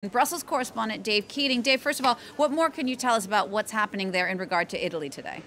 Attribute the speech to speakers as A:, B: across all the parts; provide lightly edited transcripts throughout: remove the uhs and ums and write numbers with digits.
A: Brussels correspondent Dave Keating. Dave, first of all, what more can you tell us about what's happening there in regard to Italy today?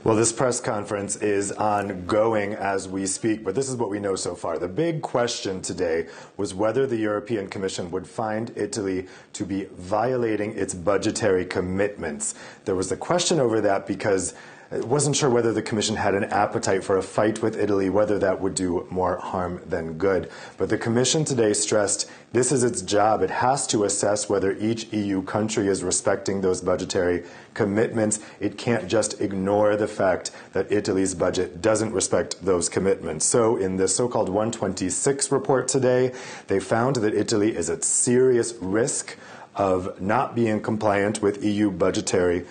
B: Well, this press conference is ongoing as we speak, but this is what we know so far. The big question today was whether the European Commission would find Italy to be violating its budgetary commitments. There was a question over that because it wasn't sure whether the Commission had an appetite for a fight with Italy, whether that would do more harm than good. But the Commission today stressed this is its job. It has to assess whether each EU country is respecting those budgetary commitments. It can't just ignore the fact that Italy's budget doesn't respect those commitments. So in the so-called 126 report today, they found that Italy is at serious risk of not being compliant with EU budgetary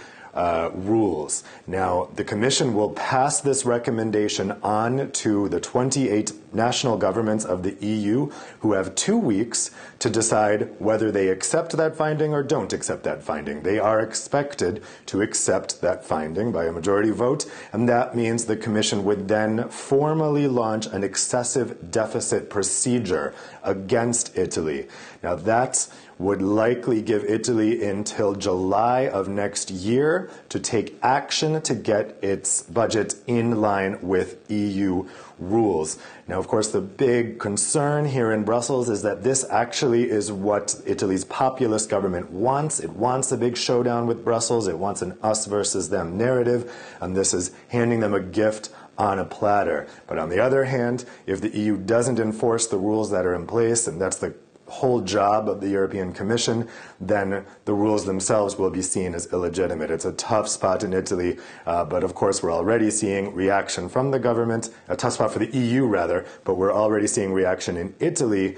B: rules. Now, the Commission will pass this recommendation on to the 28 national governments of the EU, who have 2 weeks to decide whether they accept that finding or don't accept that finding. They are expected to accept that finding by a majority vote, and that means the Commission would then formally launch an excessive deficit procedure against Italy. Now, that would likely give Italy until July of next year to take action to get its budget in line with EU rules. Now, of course, the big concern here in Brussels is that this actually is what Italy's populist government wants. It wants a big showdown with Brussels. It wants an us versus them narrative, and this is handing them a gift on a platter. But on the other hand, if the EU doesn't enforce the rules that are in place, and that's the whole job of the European Commission, then the rules themselves will be seen as illegitimate. It's a tough spot in Italy, but of course we're already seeing reaction from the government, a tough spot for the EU rather, but we're already seeing reaction in Italy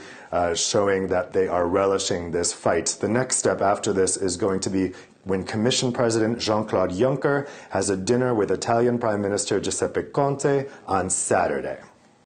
B: showing that they are relishing this fight. The next step after this is going to be when Commission President Jean-Claude Juncker has a dinner with Italian Prime Minister Giuseppe Conte on Saturday.